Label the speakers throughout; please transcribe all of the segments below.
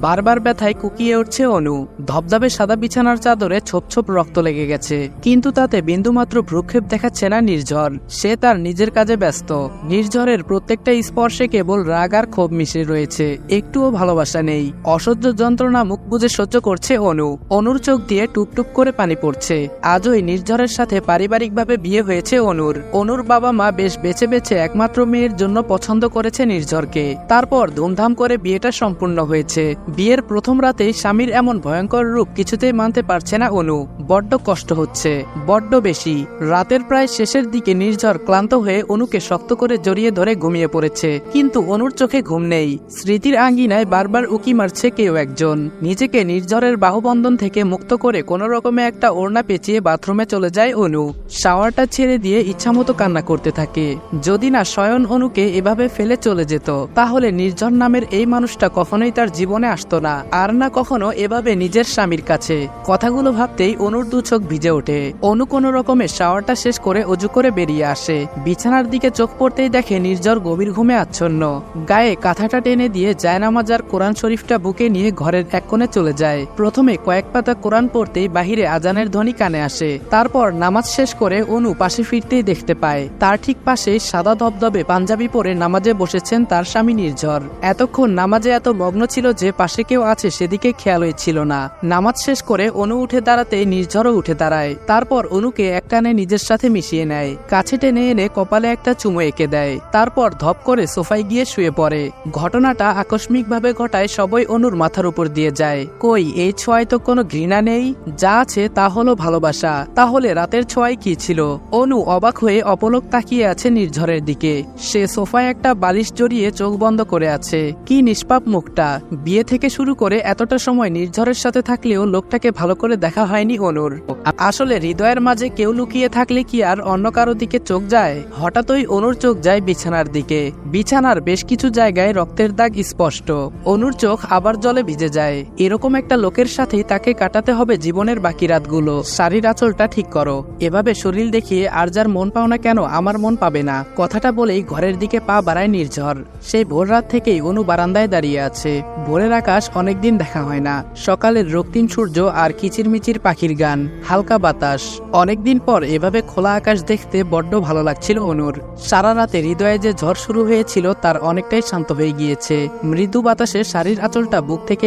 Speaker 1: বারবার ব্যথায় কুকিয়ে উঠছে অনু। ধবধবে সাদা বিছানার চাদরে ছোপ ছোপ রক্ত লেগে গেছে, কিন্তু তাতে বিন্দুমাত্র ভ্রুক্ষেপ দেখাচ্ছে না নির্ঝর। সে তার নিজের কাজে ব্যস্ত। নির্ঝরের প্রত্যেকটা স্পর্শে কেবল রাগ আর ক্ষোভ মিশে রয়েছে, একটুও ভালোবাসা নেই। অসহ্য যন্ত্রণা মুখ বুজে সহ্য করছে অনু। অনুর চোখ দিয়ে টুপটুপ করে পানি পড়ছে। আজই নির্ঝরের সাথে পারিবারিকভাবে বিয়ে হয়েছে অনুর। অনুর বাবা মা বেশ বেছে বেছে একমাত্র মেয়ের জন্য পছন্দ করেছে নির্ঝরকে। তারপর ধুমধাম করে বিয়েটা সম্পূর্ণ হয়েছে। বিয়ের প্রথম রাতেই স্বামীর এমন ভয়ঙ্কর রূপ কিছুতেই মানতে পারছে না অনু। বড্ড কষ্ট হচ্ছে, বড্ড বেশি। রাতের প্রায় শেষের দিকে নির্ঝর ক্লান্ত হয়ে অনুকে শক্ত করে জড়িয়ে ধরে ঘুমিয়ে পড়েছে, কিন্তু অনুর চোখে ঘুম নেই। স্মৃতির আঙ্গিনায় বারবার উকি মারছে কেউ একজন। নিজেকে নির্ঝরের বাহুবন্ধন থেকে মুক্ত করে কোনো রকমে একটা ওড়না পেঁচিয়ে বাথরুমে চলে যায় অনু। শাওয়ারটা ছেড়ে দিয়ে ইচ্ছামতো কান্না করতে থাকে। যদি না শয়ন অনুকে এভাবে ফেলে চলে যেত, তাহলে নির্ঝর নামের এই মানুষটা কখনোই তার জীবনে আসতো না, আর না কখনো এভাবে নিজের স্বামীর কাছে। কথাগুলো ভাবতেই অনুর দু চোখ ভিজে ওঠে। অনু কোনো রকমে শাওয়ারটা শেষ করে অজু করে বেরিয়ে আসে। বিছানার দিকে চোখ পড়তেই দেখে নির্ঝর গভীর ঘুমে আচ্ছন্ন। গায়ে কাঁথাটা টেনে দিয়ে জায়নামাজ আর কোরআন শরীফটা বুকে নিয়ে ঘরের এক কোণে চলে যায়। প্রথমে কয়েক পাতা কোরআন পড়তেই বাহিরে আজানের ধ্বনি কানে আসে। তারপর নামাজ শেষ করে অনু পাশে ফিরতেই দেখতে পায় তার ঠিক পাশে সাদা ধবধবে পাঞ্জাবি পরে নামাজে বসেছেন তার স্বামী নির্ঝর। এতক্ষণ নামাজে এত মগ্ন ছিল যে পাশে কেউ আছে সেদিকে খেয়ালই ছিল না। নামাজ শেষ করে অনু উঠে দাঁড়াতেই নির্ঝরও উঠে দাঁড়ায়। তারপর অনুকে এক টানে নিজের সাথে মিশিয়ে নেয়, কাছে টেনে এনে কপালে একটা চুমু এঁকে দেয়। তারপর ধপ করে সোফায় গিয়ে শুয়ে পড়ে। ঘটনাটা আকস্মিকভাবে ঘটায় সবই অনুর মাথার উপর দিয়ে যায়। কই, এই ছোঁয়ায় তো কোনো ঘৃণা নেই, যা আছে তা হলো ভালোবাসা। তাহলে রাতের ছোঁয়ায় কি ছিল? অনু অবাক হয়ে অপলক তাকিয়ে আছে নির্ঝরের দিকে। সে সোফায় একটা বালিশ জড়িয়ে চোখ বন্ধ করে আছে। কি নিষ্পাপ মুখটা। বিয়ে থেকে শুরু করে এতটা সময় নির্ঝরের সাথে থাকলেও লোকটাকে ভালো করে দেখা হয়নি অনুর। আসলে হৃদয়ের মাঝে কেউ লুকিয়ে থাকলে কি আর অন্য কারো দিকে চোখ যায়? হঠাৎই অনুর চোখ যায় বিছানার দিকে। বিছানার বেশ কিছু জায়গায় রক্তের দাগ স্পষ্ট। অনুর চোখ আবার জলে ভিজে যায়। এরকম একটা লোকের সাথেই তাকে কাটাতে হবে জীবনের বাকি রাতগুলো। শাড়ির আঁচলটা ঠিক করো। এভাবে শরীর দেখিয়ে আর যার মন পাও না কেন, আমার মন পাবে না। কথাটা বলেই ঘরের দিকে পা বাড়ায় নির্ঝর। সেই ভোর রাত থেকেই অনু বারান্দায় দাঁড়িয়ে আছে। ভোরের আকাশ অনেকদিন দেখা হয় না। সকালের রক্তিম সূর্য আর কিচিরমিচির পাখির গান, হালকা বাতাস। অনেকদিন পর এভাবে খোলা আকাশ দেখতে বড্ড ভালো লাগছিল অনুর। সারা রাতে হৃদয়ে যে ঝড় শুরু হয়েছিল তার অনেকটাই শান্ত হয়ে গিয়েছে। মৃদু বাতাসে শাড়ির আঁচলটা বুক থেকে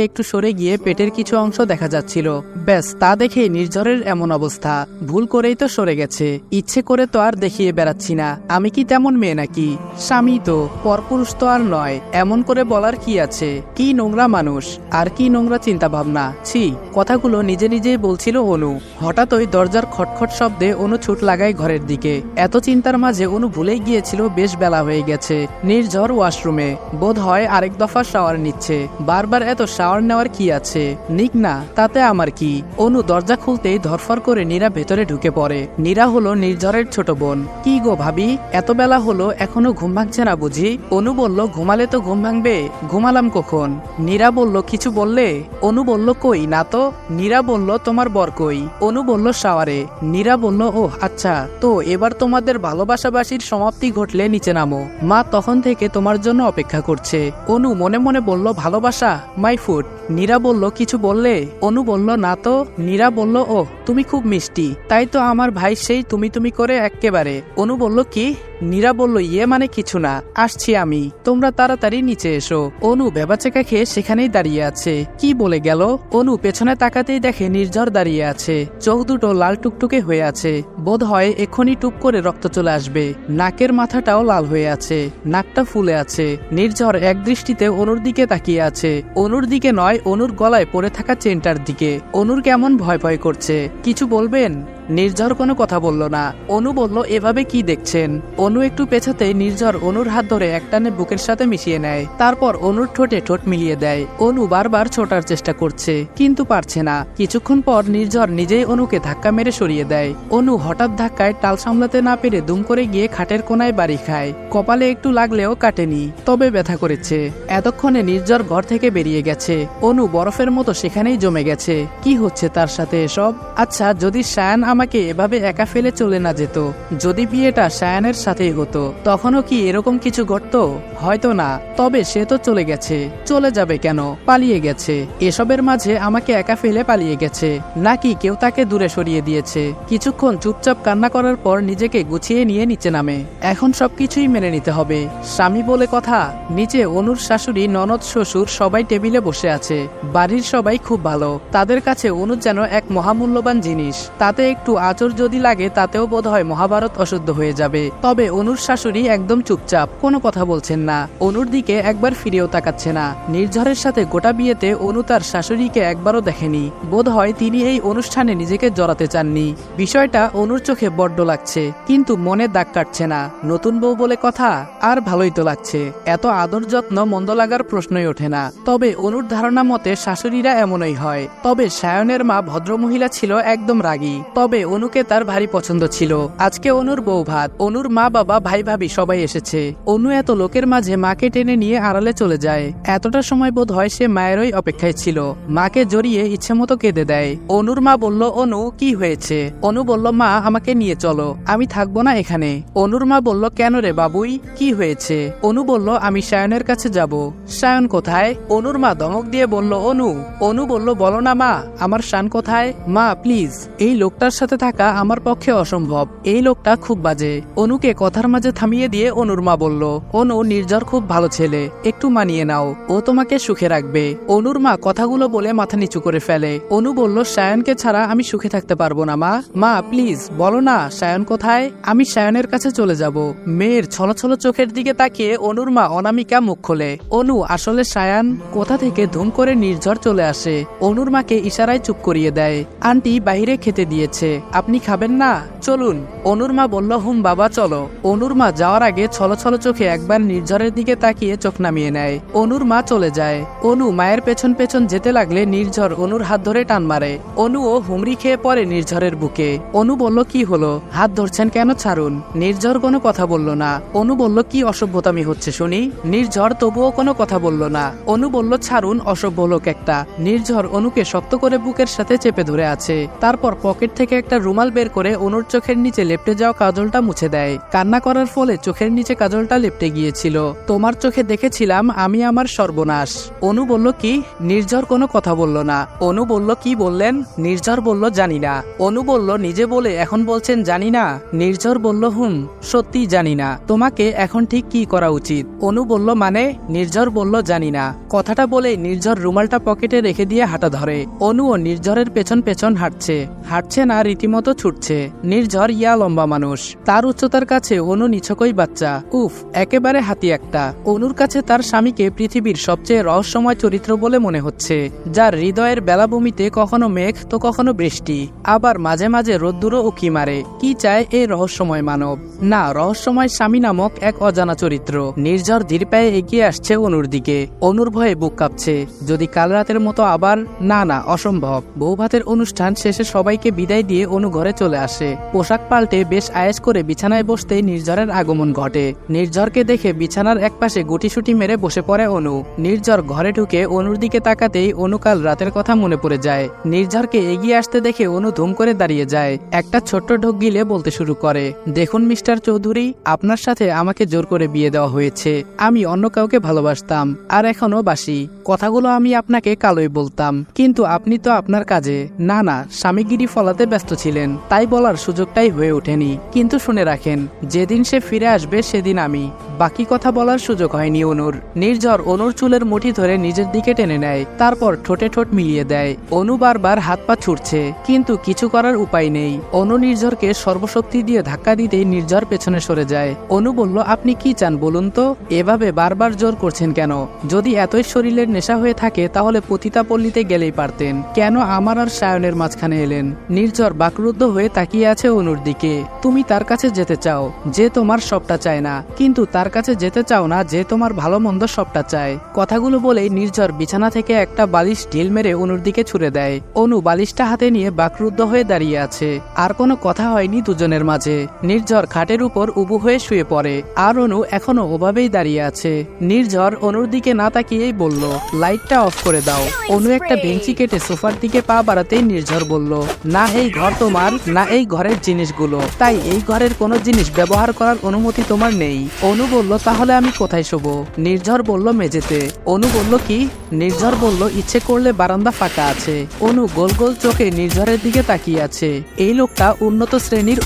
Speaker 1: একটু সরে গিয়ে পেটের কিছু অংশ দেখা যাচ্ছিল। ব্যাস, তা দেখে নির্ঝরের এমন অবস্থা। ভুল করেই তো সরে গেছে, ইচ্ছে করে তো আর দেখিয়ে বেড়াচ্ছি না। আমি কি তেমন মেয়ে নাকি? স্বামী তো, পরপুরুষ তো আর নয়। এমন করে বলার কি আছে? কি নোংরা মানুষ, আর কি নোংরা চিন্তা ভাবনা। ছি। কথাগুলো নিজে নিজেই বলছিল অনু। হঠাৎই দরজার খটখট শব্দে অনু ছুট লাগায় ঘরের দিকে। এত চিন্তার মাঝে অনু ভুলেই গিয়েছিল বেশ বেলা হয়ে গেছে। নির্ঝর ওয়াশরুমে, বোধ হয় আরেক দফা শাওয়ার নিচ্ছে। বারবার এত শাওয়ার নেওয়ার কি আছে? নিক না, তাতে আমার কি। অনু দরজা খুলতেই ধরফর করে নীরা ভেতরে ঢুকে পড়ে। নীরা হলো নির্ঝরের ছোট বোন। কি গো ভাবি, এত বেলা হলো এখনো ঘুম ভাঙছে না বুঝি? অনু বলল, ঘুমালে তো ঘুম ভাঙবে। ঘুমালাম কখন? নীরা বলল, কিছু বললে? অনু বলল, কই না তো। নীরা বলল, তোমার বর কই? অনু বলল, শাওয়ারে। নীরা বলল, ও আচ্ছা, তো এবার তোমাদের ভালোবাসাবাসির সমাপ্তি ঘটলে নিচে নামো, মা তখন থেকে তোমার জন্য অপেক্ষা করছে। অনু মনে মনে বলল, ভালোবাসা মাই ফুড। নীরা বলল, কিছু বললে? অনু বলল, না তো। নীরা বলল, ও তুমি খুব মিষ্টি, তাই তো আমার ভাই সেই তুমি তুমি করে এক্কেবারে। অনু বলল, কি? নীরা বলল, ইয়ে মানে কিছু না, আসছি আমি, তোমরা তাড়াতাড়ি নিচে এসো। অনু ভেবাচেকা খেয়ে সেখানেই দাঁড়িয়ে আছে। কি বলে গেল? অনু পেছনে তাকাতেই দেখে নির্ঝর দাঁড়িয়ে আছে। চোখ দুটো লাল টুকটুকে হয়ে আছে। বোধ হয় এক্ষুনি টুপ করে রক্ত চলে আসবে। নাকের মাথাটাও লাল হয়ে আছে, নাকটা ফুলে আছে। নির্ঝর এক দৃষ্টিতে অনুর দিকে তাকিয়ে আছে। অনুর দিকে নয়, অনুর গলায় পড়ে থাকা চেনটার দিকে। অনুর কেমন ভয় ভয় করছে। কিছু বলবেন? নির্ঝর কোনো কথা বলল না। অনু বলল, এভাবে কি দেখছেন? অনু একটু পেছাতে নির্ঝর অনুর হাত ধরে একটানে বুকের সাথে মিশিয়ে নেয়। তারপর অনুর ঠোঁটে ঠোঁট মিলিয়ে দেয়। অনু বারবার ছোটার চেষ্টা করছে, কিন্তু পারছে না। কিছুক্ষণ পর নির্ঝর নিজেই অনুকে ধাক্কা মেরে সরিয়ে দেয়। অনু হঠাৎ ধাক্কায় টাল সামলাতে না পেরে দুম করে গিয়ে খাটের কোনায় বাড়ি খায়। কপালে একটু লাগলেও কাটেনি, তবে ব্যথা করেছে। এতক্ষণে নির্ঝর ঘর থেকে বেরিয়ে গেছে। অনু বরফের মতো সেখানেই জমে গেছে। কি হচ্ছে তার সাথে এসব? আচ্ছা, যদি শায়ান আমাকে এভাবে একা ফেলে চলে না যেত। যদি বিয়েটা সায়ানের সাথেই হতো তখনও কি এরকম কিছু ঘটতো? হয়তো না। তবে সে তো চলে গেছে। চলে যাবে কেন? পালিয়ে গেছে। এসবের মাঝে আমাকে একা ফেলে পালিয়ে গেছে, নাকি কেউ তাকে দূরে সরিয়ে দিয়েছে? কিছুক্ষণ চুপচাপ কান্না করার পর নিজেকে গুছিয়ে নিয়ে নিচে নামে। এখন সবকিছুই মেনে নিতে হবে, স্বামী বলে কথা। নিচে অনুর শাশুড়ি, ননদ, শ্বশুর সবাই টেবিলে বসে আছে। বাড়ির সবাই খুব ভালো। তাদের কাছে অনু যেন এক মহামূল্যবান জিনিস। তাতে একটু আঁচড় যদি লাগে তাতেও বোধহয় মহাভারত অশুদ্ধ হয়ে যাবে। তবে অনুর শাশুড়ি একদম চুপচাপ, কোনো কথা বলছেন না। অনুর দিকে একবার ফিরেও তাকাচ্ছে না। নির্ঝরের সাথে গোটা বিয়েতে অনু তার শাশুড়িকে একবারও দেখেনি। বোধহয় তিনি এই অনুষ্ঠানে নিজেকে জড়াতে চাননি। বিষয়টা অনুর চোখে বড্ড লাগছে, কিন্তু মনে দাগ কাটছে না। নতুন বউ বলে কথা, আর ভালোই তো লাগছে। এত আদর যত্ন মন্দ লাগার প্রশ্নই ওঠে না। তবে অনুর ধারণা মতে শাশুড়িরা এমনই হয়। তবে সায়নের মা ভদ্রমহিলা ছিল, একদম রাগী। তবে অনুকে তার ভারী পছন্দ ছিল। আজকে অনুর বউ ভাত, অনুর মা বাবা ভাই ভাবি সবাই এসেছে। অনু এত লোকের মাঝে মাকে টেনে নিয়ে আড়ালে চলে যায়। এতটা সময় বোধ হয় সে মায়েরই অপেক্ষায় ছিল। মাকে জড়িয়ে ইচ্ছে মতো কেঁদে দেয়। অনুর মা বলল, অনু কি হয়েছে? অনু বলল, মা আমাকে নিয়ে চলো, আমি থাকবো না এখানে। অনুর মা বলল, কেন রে বাবুই, কি হয়েছে? অনু বলল, আমি সায়নের কাছে যাব। সায়ন কোথায়? অনুর মা ধমক দিয়ে বলল, অনু। অনু বলল, বলো না মা, আমার শান কোথায়? মা প্লিজ, এই লোকটার সাথে থাকা আমার পক্ষে অসম্ভব। এই লোকটা খুব বাজে। অনুকে কথার মাঝে থামিয়ে দিয়ে অনুর মা বলল, অনু, নির্ঝর খুব ভালো ছেলে, একটু মানিয়ে নাও, ও তোমাকে সুখে রাখবে। অনুর মা কথাগুলো বলে মাথা নিচু করে ফেলে। অনু বলল, সায়নকে ছাড়া আমি সুখে থাকতে পারবো না মা। মা প্লিজ বলো না, সায়ন কোথায়? আমি সায়নের কাছে চলে যাব। মেয়ের ছলছল চোখের দিকে তাকিয়ে অনুর মা অনামিকা মুখ খোলে। অনু, আসলে সায়ান কোথা থেকে ধুম করে নির্ঝর চলে আসে। অনুর মাকে ইশারায় চুপ করিয়ে দেয়। আন্টি বাইরে খেতে দিয়েছে, আপনি খাবেন না? চলুন। অনুর মা বলল, হুম বাবা চলো। অনুর মা যাওয়ার আগে ছলছল চোখে একবার নির্ঝরের দিকে তাকিয়ে চোখ নামিয়ে নেয়। অনুর মা চলে যায়। অনু মায়ের পেছন পেছন যেতে লাগলে নির্ঝর অনুর হাত ধরে টান মারে। অনুও হুমড়ি খেয়ে পড়ে নির্ঝরের বুকে। অনু বলল, কি হলো, হাত ধরছেন কেন? ছাড়ুন। নির্ঝর কোনো কথা বলল না। অনু বলল, কি অসভ্যতামি হচ্ছে শুনি? নির্ঝর তবুও কোনো কথা বলল না। অনু বলল, ছাড়ুন, অসভ্য লোক একটা। নির্ঝর অনুকে শক্ত করে বুকের সাথে চেপে ধরে আছে। তারপর পকেট থেকে একটা রুমাল বের করে অনুর চোখের নিচে লেপটে যাওয়া কাজলটা মুছে দেয়। কান্না করার ফলে চোখের নিচে কাজলটা লেপটে গিয়েছিল। তোমার চোখে দেখেছিলাম আমি আমার সর্বনাশ। অনু বলল, কি? নির্ঝর কোনো কথা বলল না। অনু বলল, কি বললেন? নির্ঝর বলল, জানি না। অনু বলল, নিজে বলে এখন বলছেন জানি না? নির্ঝর বলল, হুম, সত্যি জানি না। তোমাকে এখন ঠিক কি করা উচিত? অনু বলল, মানে? নির্ঝর বলল, জানি না। কথাটা বলে নির্ঝর রুমালটা পকেটে রেখে দিয়ে হাঁটা ধরে। অনুও নির্ঝরের পেছন পেছন হাঁটছে। হাঁটছে না, রীতিমতো ছুটছে। নির্ঝর ইয়া লম্বা মানুষ, তার উচ্চতার কাছে অনু নিছকই বাচ্চা। উফ, একেবারে হাতি একটা। অনুর কাছে তার স্বামীকে পৃথিবীর সবচেয়ে রহস্যময় চরিত্র বলে মনে হচ্ছে, যার হৃদয়ের বেলাভূমিতে কখনো মেঘ তো কখনো বৃষ্টি, আবার মাঝে মাঝে রোদ্দুরও উকি মারে। কি চায় এই রহস্যময় মানব? না, রহস্যময় স্বামী নামক এক অজানা চরিত্র। নির্ঝর ধীর পায়ে এগিয়ে আসছে অনুর দিকে। অনুর ভয়ে বুক কাঁপছে। যদি কাল রাতের মতো আবার? না না, অসম্ভব। বৌভাতের অনুষ্ঠান শেষে সবাইকে বিদায় দিয়ে অনু ঘরে চলে আসে। পোশাক পাল্টে বেশ আয়েশ করে বিছানায় বসতেই নির্ঝরের আগমন ঘটে। নির্ঝরকে দেখে বিছানার একপাশে গুটিসুটি মেরে বসে পড়ে অনু। নির্ঝর ঘরে ঢুকে অনুর দিকে তাকাতেই অনু কাল রাতের কথা মনে পড়ে যায়। নির্ঝরকে এগিয়ে আসতে দেখে অনু ধুম করে দাঁড়িয়ে যায়। একটা ছোট্ট ঢোক গিলে বলতে শুরু করে, দেখুন মিস্টার চৌধুরী, আপনার সাথে আমাকে জোর করে বিয়ে দেওয়া হয়েছে। আমি অন্য কাউকে ভালোবাসতাম, আর এখনো বাসি। কথাগুলো আমি আপনাকে কালই বলতাম, কিন্তু আপনি তো আপনার কাজে না না স্বামীগিরি ফলাতে ব্যস্ত ছিলেন, তাই বলার সুযোগটাই হয়ে ওঠেনি। কিন্তু শুনে রাখেন, যেদিন সে ফিরে আসবে সেদিন আমি। বাকি কথা বলার সুযোগ হয়নি অনুর। নির্ঝর অনুর চুলের মুঠি ধরে নিজের দিকে টেনে নেয়, তারপর ঠোঁটে ঠোঁট মিলিয়ে দেয়। অনু বারবার হাত পা ছুটছে, কিন্তু কিছু করার উপায় নেই। অনু নির্ঝরকে সর্বশক্তি দিয়ে ধাক্কা দিতেই নির্ঝর পেছনে সরে যায়। অনু বলল, আপনি কি চান বলুন তো? এভাবে বারবার জোর করছেন কেন? যদি এতই শরীরের নেশা হয়ে থাকে তাহলে পতিতা পল্লীতে গেলেই পারতেন। কেন আমার আর সায়নের মাঝখানে এলেন? নির্ঝর বাকরুদ্ধ হয়ে তাকিয়ে আছে অনুর দিকে। তুমি তার কাছে যেতে চাও যে তোমার সবটা চায় না, কিন্তু তার কাছে যেতে চাও না যে তোমার ভালো মন্দ সবটা চায়। কথাগুলো বলেই নির্ঝর বিছানা থেকে একটা বালিশ ঢিল মেরে অনুর দিকে ছুড়ে দেয়। অনু বালিশটা হাতে নিয়ে বাকরুদ্ধ হয়ে দাঁড়িয়ে আছে। আর কোনো কথা হয়নি দুজনের মাঝে। নির্ঝর খাটের উপর উবু হয়ে শুয়ে পড়ে, আর অনু এখনো ওভাবেই দাঁড়িয়ে আছে। নির্ঝর অনুর দিকে না তাকিয়েই বলল, লাইটটা অফ করে দাও। অনু একটা বেঞ্চি কেটে সোফার দিকে পা বাড়াতেই নির্ঝর বলল, না, এই ঘর ঘর তোমার না এই ঘরের জিনিসগুলো, তাই এই ঘরের কোনো জিনিস ব্যবহার করার অনুমতি তোমার নেই। অনু বলল তাহলে আমি কোথায় শোবো? নির্ঝর বলল মেঝেতে। অনু বলল কি? নির্ঝর বলল ইচ্ছে করলে বারান্দা ফাঁকা আছে। অনু গোল গোল চোখে নির্ঝরের দিকে তাকিয়ে আছে। এই লোকটা উন্নত শ্রেণীর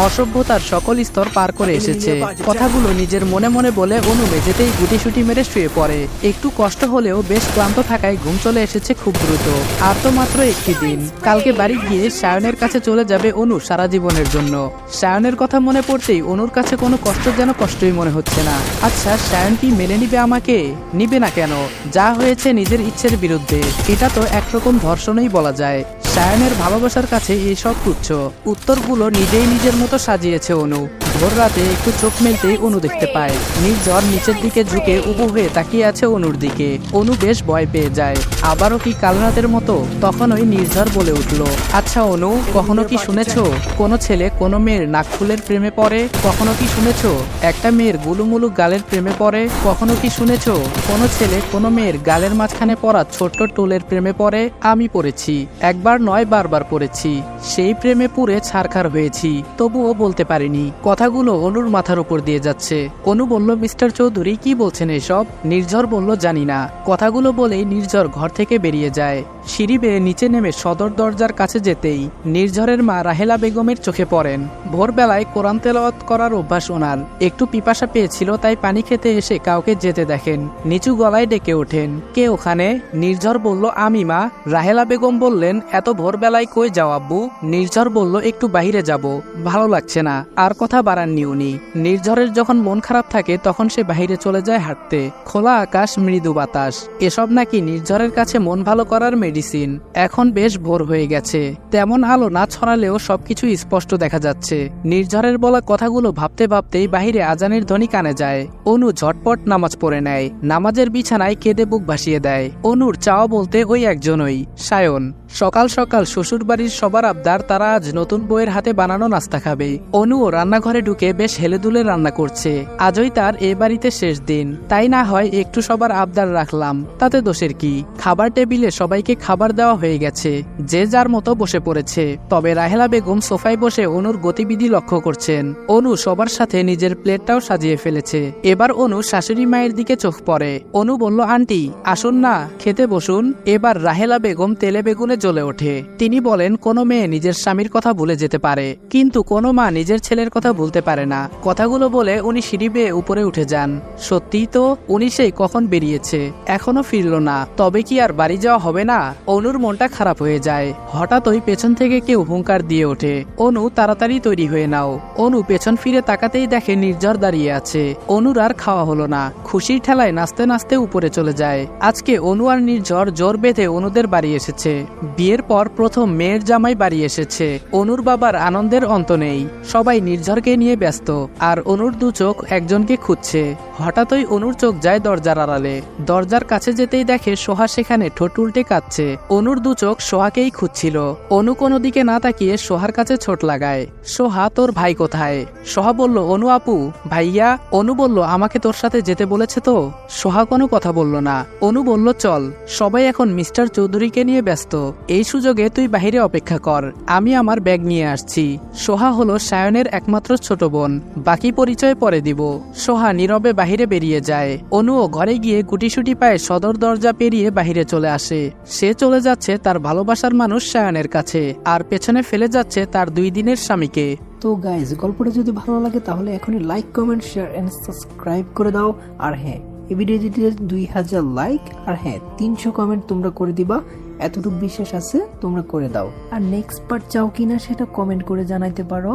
Speaker 1: অসভ্যতার সকল স্তর পার করে এসেছে। কথাগুলো নিজের মনে মনে বলে অনু মেঝেতেই গুটিসুটি মেরে শুয়ে পড়ে। একটু কষ্ট হলেও বেশ ক্লান্ত থাকায় ঘুম চলে এসেছে খুব দ্রুত। আর তো মাত্র একটি দিন, কালকে বাড়ি গিয়ে সায়নের কাছে চলে যাবে অনু সারা জীবনের জন্য। সায়নের কথা মনে পড়তেই অনুর কাছে কোনো কষ্ট যেন কষ্টই মনে হচ্ছে না। আচ্ছা, সায়ন কি মেনে নিবে আমাকে? নিবে না কেন? যা হয়েছে নিজের ইচ্ছের বিরুদ্ধে, এটা তো একরকম ধর্ষণই বলা যায়। সায়নের ভালোবাসার কাছে এসব তুচ্ছ। উত্তরগুলো নিজেই নিজের মতো সাজিয়েছে অনু। ভোর রাতে একটু চোখ মেলতেই অনু দেখতে পায় নির্ঝর নিচের দিকে ঝুঁকে উবু হয়ে তাকিয়ে আছে অনুর দিকে। অনু বেশ ভয় পেয়ে যায়। আবারও কি কাল রাতের মতো? তখন ওই নির্ঝর বলে উঠল, আচ্ছা অনু, কখনো কি শুনেছো কোনো ছেলে কোনো মেয়ের নাকফুলের প্রেমে পড়ে? কখনো কি শুনেছো একটা মেয়ের গুলুমুলু গালের প্রেমে পড়ে? কখনো কি শুনেছো কোনো ছেলে কোনো মেয়ের গালের মাঝখানে পড়া ছোট্ট টোলের প্রেমে পড়ে? আমি পড়েছি, একবার নয় বারবার পড়েছি। সেই প্রেমে পুরে ছারখার হয়েছি, তবুও বলতে পারিনি। কথাগুলো অনুর মাথার উপর দিয়ে যাচ্ছে। অনু বলল, মিস্টার চৌধুরী কি বলছেন এসব? নির্ঝর বলল, জানি না। কথাগুলো বলেই নির্ঝর ঘর থেকে বেরিয়ে যায়। সিঁড়ি বেয়ে নিচে নেমে সদর দরজার কাছে যেতেই নির্ঝরের মা রাহেলা বেগমের চোখে পড়েন। ভোরবেলায় কোরআন তেলাওয়াত করার অভ্যাস ওনার। একটু পিপাসা পেয়েছিল, তাই পানি খেতে এসে কাউকে যেতে দেখেন। নিচু গলায় ডেকে ওঠেন, কে ওখানে? নির্ঝর বলল, আমি মা। রাহেলা বেগম বললেন, এত ভোরবেলায় কই যাও আব্বু? নির্ঝর বলল, একটু বাইরে যাব, ভালো লাগছে না। আর কথা বাড়াননি উনি। নির্ঝরের যখন মন খারাপ থাকে তখন সে বাইরে চলে যায় হাঁটতে। খোলা আকাশ, মৃদু বাতাস, এসব নাকি নির্ঝরের কাছে মন ভালো করার মেডিসিন। এখন বেশ ভোর হয়ে গেছে, তেমন আলো না ছড়ালেও সবকিছু স্পষ্ট দেখা যাচ্ছে। নির্ঝরের বলা কথাগুলো ভাবতে ভাবতেই বাহিরে আজানের ধ্বনি কানে যায়। অনু ঝটপট নামাজ পড়ে নেয়। নামাজের বিছানায় কেঁদে বুক ভাসিয়ে দেয়। অনুর চাওয়া বলতে ওই একজনই, সায়ন। সকাল সকাল শ্বশুর বাড়ির সবার আবদার, তারা আজ নতুন বউয়ের হাতে বানানো নাস্তা খাবে। অনুও রান্নাঘরে ঢুকে বেশ হেলেদুলে রান্না করছে। আজই তার এ বাড়িতে শেষ দিন, তাই না হয় একটু সবার আবদার রাখলাম, তাতে দোষের কি? খাবার টেবিলে সবাইকে খাবার দেওয়া হয়ে গেছে, যে যার মতো বসে পড়েছে। তবে রাহেলা বেগম সোফায় বসে অনুর গতিবিধি লক্ষ্য করছেন। অনু সবার সাথে নিজের প্লেটটাও সাজিয়ে ফেলেছে। এবার অনু শাশুড়ি মায়ের দিকে চোখ পড়ে। অনু বলল, আন্টি আসুন না, খেতে বসুন। এবার রাহেলা বেগম তেলে বেগুনে জ্বলে ওঠে। তিনি বলেন, কোনো মেয়ে নিজের স্বামীর কথা ভুলে যেতে পারে, কিন্তু কোনো মা নিজের ছেলের কথা ভুলতে পারে না। কথাগুলো বলে উনি সিঁড়ি বেয়ে উপরে উঠে যান। সত্যিই তো, উনি সেই কখন বেরিয়েছে, এখনো ফিরল না। তবে কি আর বাড়ি যাওয়া হবে না? অনুর মনটা খারাপ হয়ে যায়। হঠাৎ ওই পেছন থেকে কেউ হুঙ্কার দিয়ে ওঠে, অনু তাড়াতাড়ি তৈরি হয়ে নাও। অনু পেছন ফিরে তাকাতেই দেখে নির্ঝর দাঁড়িয়ে আছে। অনুর আর খাওয়া হলো না। খুশির ঠেলায় নাচতে নাচতে উপরে চলে যায়। আজকে অনু আর নির্ঝর জোর বেঁধে অনুদের বাড়ি এসেছে। বিয়ের পর প্রথম মেয়ের জামাই বাড়ি এসেছে। অনুর বাবার আনন্দের অন্ত নেই। সবাই নির্ঝরকে নিয়ে ব্যস্ত, আর অনুর দু চোখ একজনকে খুঁজছে। হঠাৎই অনুর চোখ যায় দরজার আড়ালে। দরজার কাছে যেতেই দেখে সোহা সেখানে ঠোঁট উল্টে কাঁদছে। অনুর দু চোখ সোহাকেই খুঁজছিল। অনু কোনো দিকে না তাকিয়ে সোহার কাছে ছোট লাগায়, সোহা তোর ভাই কোথায়? সোহা বলল, অনু আপু। ভাইয়া? অনু বলল, আমাকে তোর সাথে যেতে বলেছে তো। সোহা কোনো কথা বলল না। অনু বলল, চল, সবাই এখন মিস্টার চৌধুরীকে নিয়ে ব্যস্ত, এই সুযোগে তুই বাহিরে অপেক্ষা কর, আমি আমার ব্যাগ নিয়ে আসছি। সোহা হলো সায়নের একমাত্র ছোট বোন, বাকি পরিচয় পরে দিব। সোহা নীরবে বাহিরে বেরিয়ে যায়। অনুও ঘরে গিয়ে গুটিসুটি পায়ে সদর দরজা পেরিয়ে বাহিরে চলে আসে। সে চলে যাচ্ছে তার ভালোবাসার মানুষ সায়নের কাছে, আর পেছনে ফেলে যাচ্ছে তার 2 দিনের স্বামীকে।
Speaker 2: তো গাইজ, গল্পটা যদি ভালো লাগে তাহলে এখনই like, comment, share and subscribe করে দাও। আর হ্যাঁ, এই ভিডিও যদি 2000 লাইক আর হ্যাঁ 300 কমেন্ট তোমরা করে দিবা, এতটুকু বিশ্বাস আছে, তোমরা করে দাও। আর নেক্সট পার্ট চাও কিনা সেটা কমেন্ট করে জানাইতে পারো,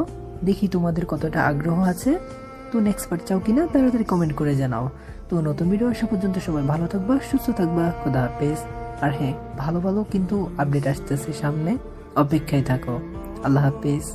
Speaker 2: দেখি তোমাদের কতটা আগ্রহ আছে। তো নেক্সট পার্ট চাও কিনা তাড়াতাড়ি কমেন্ট করে জানাও। তো নতুন ভিডিও আসা পর্যন্ত সবাই ভালো থাকবা, সুস্থ থাকবা, খোদা হাফেজ। আর হ্যাঁ, ভালো ভালো কিন্তু আপডেট আসতেছে সামনে, অপেক্ষায় থাকো। আল্লাহ হাফেজ।